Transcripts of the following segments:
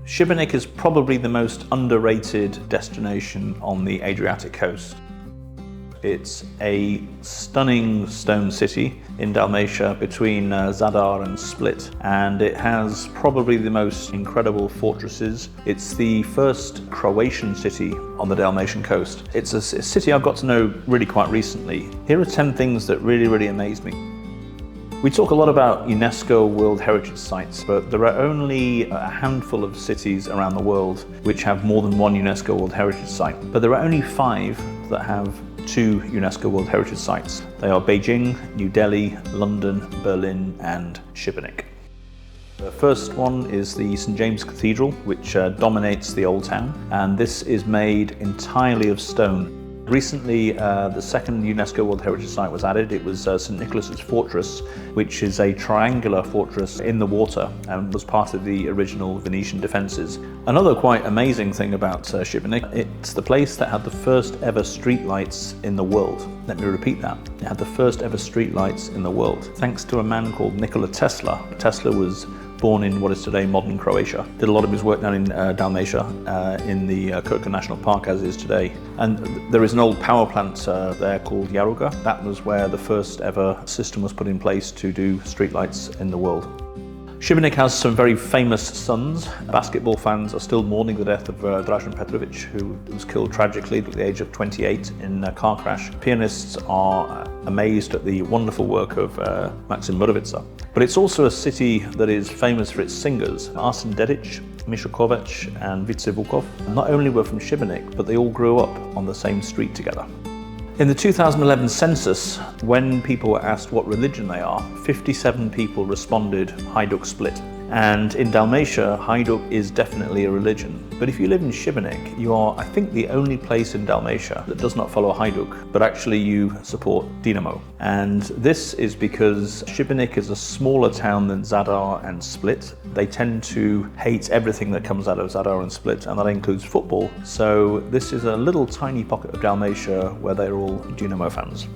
Šibenik is probably the most underrated destination on the Adriatic coast. It's a stunning stone city in Dalmatia between Zadar and Split, and it has probably the most incredible fortresses. It's the first Croatian city on the Dalmatian coast. It's a city I've got to know really quite recently. Here are 10 things that really amazed me. We talk a lot about UNESCO World Heritage Sites, but there are only a handful of cities around the world which have more than one UNESCO World Heritage Site. But there are only 5 that have 2 UNESCO World Heritage Sites. They are Beijing, New Delhi, London, Berlin, and Šibenik. The first one is the St. James Cathedral, which dominates the old town, and this is made entirely of stone. Recently, the second UNESCO World Heritage Site was added. It was St. Nicholas's Fortress, which is a triangular fortress in the water and was part of the original Venetian defences. Another quite amazing thing about Šibenik, it's the place that had the first ever street lights in the world. Let me repeat that. It had the first ever street lights in the world, thanks to a man called Nikola Tesla. Tesla was born in what is today modern Croatia. Did a lot of his work down in Dalmatia, in the Krka National Park as is today. And there is an old power plant there called Jaruga. That was where the first ever system was put in place to do streetlights in the world. Šibenik has some very famous sons. Basketball fans are still mourning the death of Dražen Petrovic, who was killed tragically at the age of 28 in a car crash. Pianists are amazed at the wonderful work of Maxim Mrvica. But it's also a city that is famous for its singers. Arsen Dedić, Misha Kovac and Vice Vukov not only were from Šibenik, but they all grew up on the same street together. In the 2011 census, when people were asked what religion they are, 57 people responded Hajduk Split. And in Dalmatia, Hajduk is definitely a religion. But if you live in Šibenik, you are, I think, the only place in Dalmatia that does not follow Hajduk, but actually you support Dinamo. And this is because Šibenik is a smaller town than Zadar and Split. They tend to hate everything that comes out of Zadar and Split, and that includes football. So this is a little tiny pocket of Dalmatia where they're all Dinamo fans.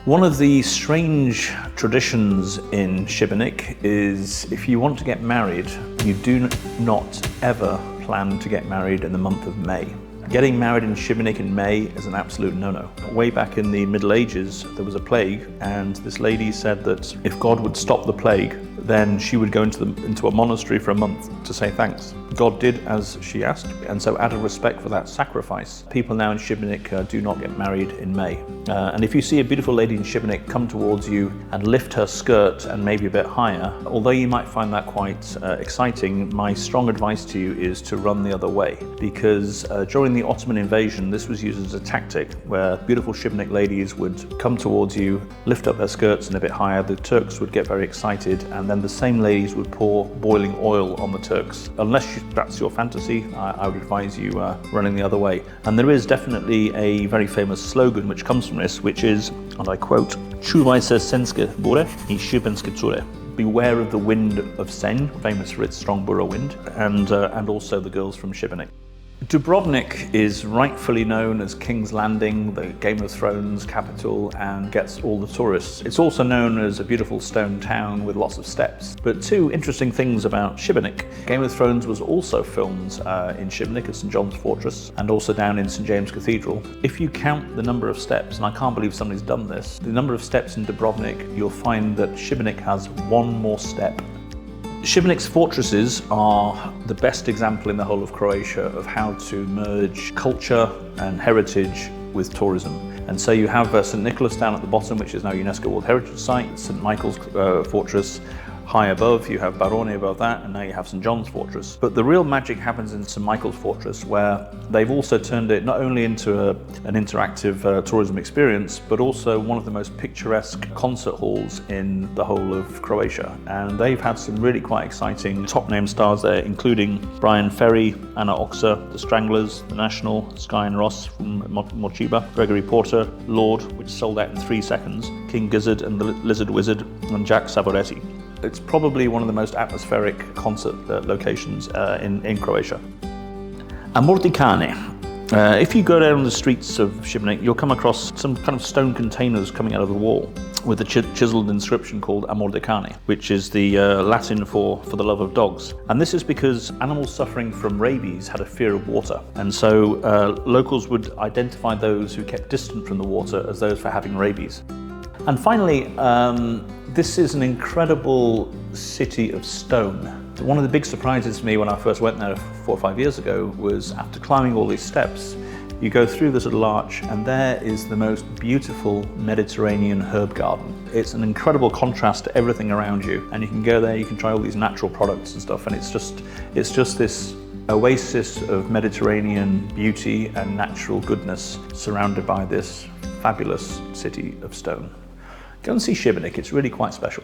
One of the strange traditions in Šibenik is if you want to get married, you do not ever plan to get married in the month of May. Getting married in Šibenik in May is an absolute no-no. Way back in the Middle Ages, there was a plague, and this lady said that if God would stop the plague, then she would go into a monastery for a month to say thanks. God did as she asked, and so out of respect for that sacrifice, people now in Šibenik do not get married in May. And if you see a beautiful lady in Šibenik come towards you and lift her skirt and maybe a bit higher, although you might find that quite exciting, my strong advice to you is to run the other way, because during the Ottoman invasion, this was used as a tactic where beautiful Šibenik ladies would come towards you, lift up their skirts and a bit higher. The Turks would get very excited, and then the same ladies would pour boiling oil on the Turks. Unless that's your fantasy, I would advise you running the other way. And there is definitely a very famous slogan which comes from this, which is, and I quote, "Čuvaj se senske bure I šibenske cure." Beware of the wind of Sen, famous for its strong borough wind, and also the girls from Šibenik. Dubrovnik is rightfully known as King's Landing, the Game of Thrones capital, and gets all the tourists. It's also known as a beautiful stone town with lots of steps. But 2 interesting things about Šibenik. Game of Thrones was also filmed in Šibenik at St. John's Fortress and also down in St. James Cathedral. If you count the number of steps, and I can't believe somebody's done this, the number of steps in Dubrovnik, you'll find that Šibenik has 1 more step. Šibenik's fortresses are the best example in the whole of Croatia of how to merge culture and heritage with tourism. And so you have St. Nicholas down at the bottom, which is now UNESCO World Heritage Site, St. Michael's Fortress. High above, you have Barone above that, and now you have St. John's Fortress. But the real magic happens in St. Michael's Fortress, where they've also turned it not only into an interactive tourism experience, but also one of the most picturesque concert halls in the whole of Croatia. And they've had some really quite exciting top-name stars there, including Brian Ferry, Anna Oxa, The Stranglers, The National, Sky and Ross from Mochiba, Gregory Porter, Lord, which sold out in 3 seconds, King Gizzard and the Lizard Wizard, and Jack Savoretti. It's probably one of the most atmospheric concert locations in Croatia. Amor Dekhani. If you go down the streets of Šibenik, you'll come across some kind of stone containers coming out of the wall. with a chiseled inscription called Amor Dekhani, which is the Latin for the love of dogs. And this is because animals suffering from rabies had a fear of water. And so locals would identify those who kept distant from the water as those for having rabies. And finally, this is an incredible city of stone. One of the big surprises to me when I first went there 4 or 5 years ago was after climbing all these steps, you go through this little arch and there is the most beautiful Mediterranean herb garden. It's an incredible contrast to everything around you, and you can go there, you can try all these natural products and stuff, and it's just this oasis of Mediterranean beauty and natural goodness surrounded by this fabulous city of stone. Go and see Šibenik, it's really quite special.